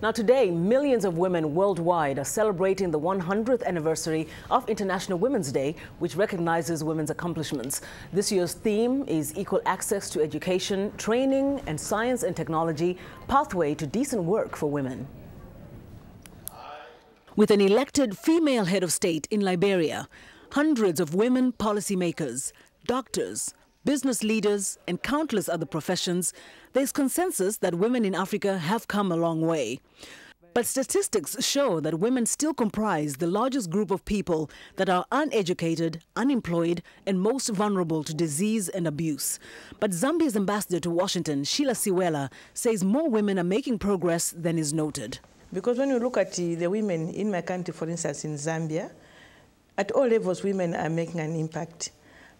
Now today, millions of women worldwide are celebrating the 100th anniversary of International Women's Day, which recognizes women's accomplishments. This year's theme is Equal Access to Education, Training and Science and Technology, Pathway to Decent Work for Women. With an elected female head of state in Liberia, hundreds of women policymakers, doctors, business leaders and countless other professions, there's consensus that women in Africa have come a long way. But statistics show that women still comprise the largest group of people that are uneducated, unemployed and most vulnerable to disease and abuse. But Zambia's ambassador to Washington, Sheila Siwela, says more women are making progress than is noted. Because when you look at the women in my country, for instance, in Zambia, at all levels, women are making an impact.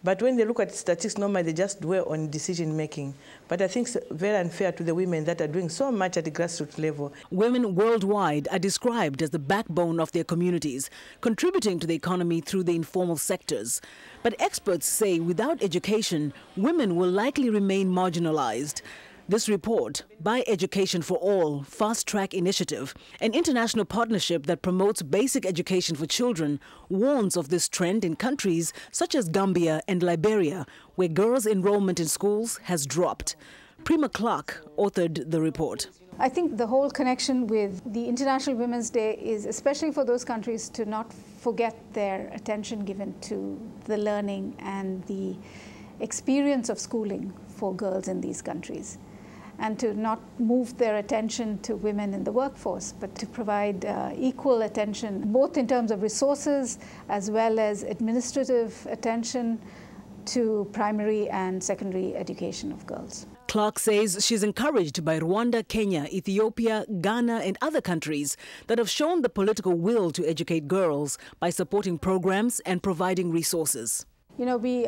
But when they look at statistics, normally they just dwell on decision-making. But I think it's very unfair to the women that are doing so much at the grassroots level. Women worldwide are described as the backbone of their communities, contributing to the economy through the informal sectors. But experts say without education, women will likely remain marginalized. This report, by Education for All, Fast Track Initiative, an international partnership that promotes basic education for children, warns of this trend in countries such as Gambia and Liberia, where girls' enrollment in schools has dropped. Prima Clark authored the report. I think the whole connection with the International Women's Day is especially for those countries to not forget their attention given to the learning and the experience of schooling for girls in these countries, and to not move their attention to women in the workforce, but to provide equal attention, both in terms of resources as well as administrative attention to primary and secondary education of girls. Clark says she's encouraged by Rwanda, Kenya, Ethiopia, Ghana and other countries that have shown the political will to educate girls by supporting programs and providing resources. You know, we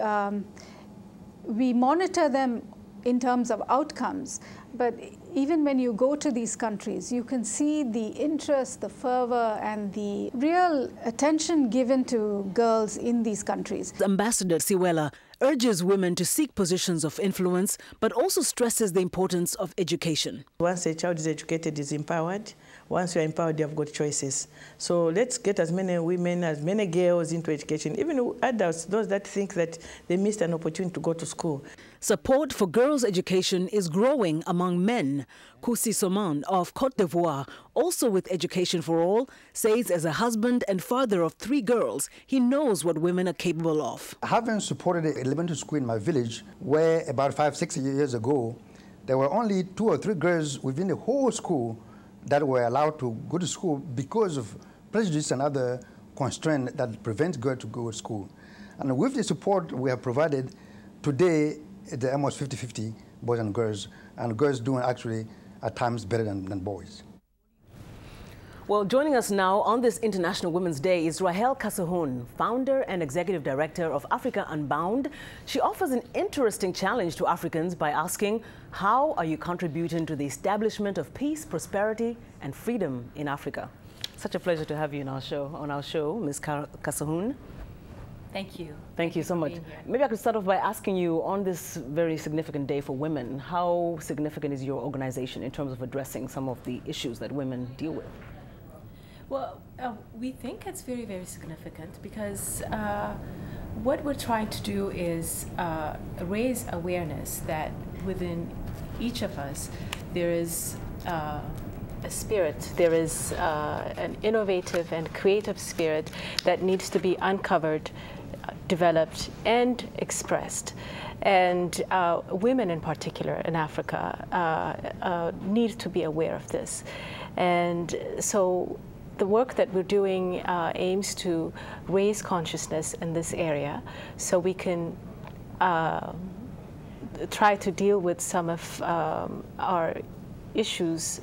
monitor them in terms of outcomes, but even when you go to these countries, you can see the interest, the fervor and the real attention given to girls in these countries. Ambassador Siwela urges women to seek positions of influence, but also stresses the importance of education. Once a child is educated, is empowered. Once you're empowered, you have got choices. So let's get as many women, as many girls into education, even adults, those that think that they missed an opportunity to go to school. Support for girls' education is growing among men. Kusi Soman of Côte d'Ivoire, also with Education for All, says as a husband and father of 3 girls, he knows what women are capable of. Having supported an elementary school in my village, where about 5-6 years ago, there were only 2 or 3 girls within the whole school that were allowed to go to school because of prejudice and other constraints that prevent girls to go to school. And with the support we have provided, today they're almost 50-50 boys and girls doing actually at times better than boys. Well, joining us now on this International Women's Day is Rahel Kassahun, founder and executive director of Africa Unbound. She offers an interesting challenge to Africans by asking, how are you contributing to the establishment of peace, prosperity and freedom in Africa? Such a pleasure to have you on our show, Ms. Kassahun. Thank you. Thank you so much. Maybe I could start off by asking you, on this very significant day for women, how significant is your organization in terms of addressing some of the issues that women deal with? Well, we think it's very, very significant because what we're trying to do is raise awareness that within each of us there is a spirit, there is an innovative and creative spirit that needs to be uncovered, developed and expressed. And women in particular in Africa need to be aware of this. And so the work that we're doing aims to raise consciousness in this area so we can try to deal with some of our issues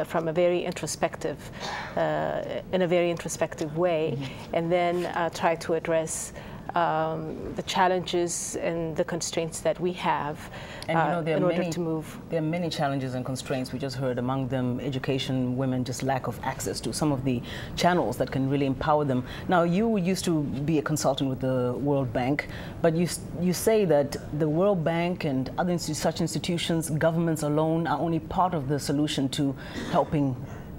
from a very introspective, in a very introspective way, and then try to address the challenges and the constraints that we have in order to move. There are many challenges and constraints. We just heard among them education, women, just lack of access to some of the channels that can really empower them. Now, you used to be a consultant with the World Bank, but you say that the World Bank and other such institutions, governments alone, are only part of the solution to helping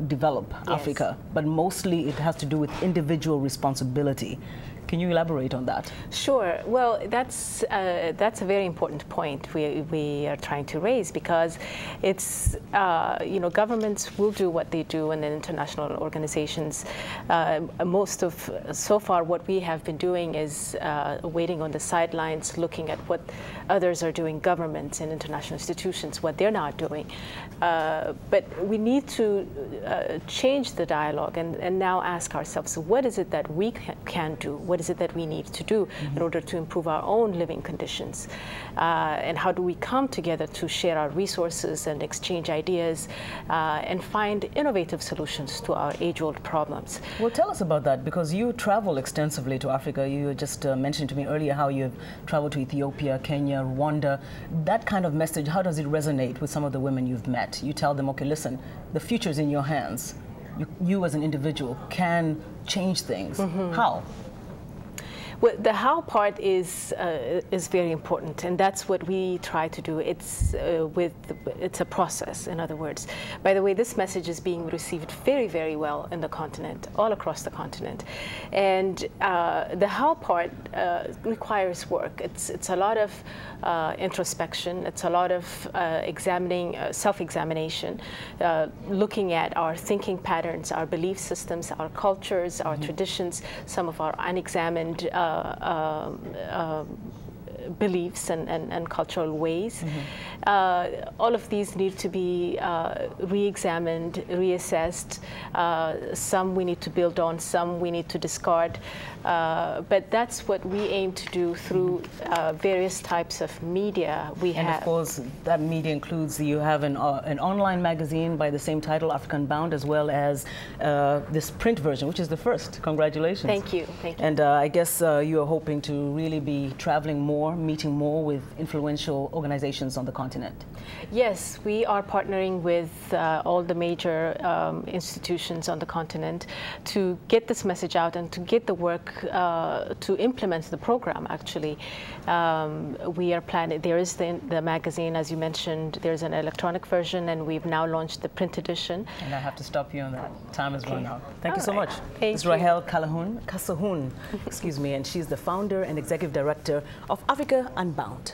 develop Africa, but mostly it has to do with individual responsibility. Can you elaborate on that? Sure. Well, that's a very important point we are trying to raise, because it's governments will do what they do, and then international organizations. So far what we have been doing is waiting on the sidelines, looking at what others are doing, governments and international institutions, what they're not doing. But we need to change the dialogue and now ask ourselves, what is it that we can do? What is it that we need to do in order to improve our own living conditions? And how do we come together to share our resources and exchange ideas and find innovative solutions to our age-old problems? Well, tell us about that, because you travel extensively to Africa. You just mentioned to me earlier how you've traveled to Ethiopia, Kenya, Rwanda. That kind of message, how does it resonate with some of the women you've met? You tell them, okay, listen, the future's in your hands. You as an individual can change things. How? Well, the how part is very important, and that's what we try to do. It's a process, in other words. By the way, this message is being received very, very well in the continent, all across the continent. And the how part requires work. It's a lot of introspection. It's a lot of self-examination, looking at our thinking patterns, our belief systems, our cultures, our traditions, some of our unexamined beliefs and cultural ways. All of these need to be re-examined, reassessed. Some we need to build on, some we need to discard. But that's what we aim to do through various types of media we have. And of course, that media includes, you have an online magazine by the same title, Africa Unbound, as well as this print version, which is the first. Congratulations. Thank you. Thank you. And I guess you are hoping to really be traveling more, meeting more with influential organizations on the continent. Yes, we are partnering with all the major institutions on the continent to get this message out and to get the work to implement the program, actually. We are planning, there is the magazine, as you mentioned, there's an electronic version, and we've now launched the print edition. And I have to stop you on that. Time has run out. Thank you so much. Thank It's you. Rahel Kassahun, excuse me, and she's the founder and executive director of Africa Unbound.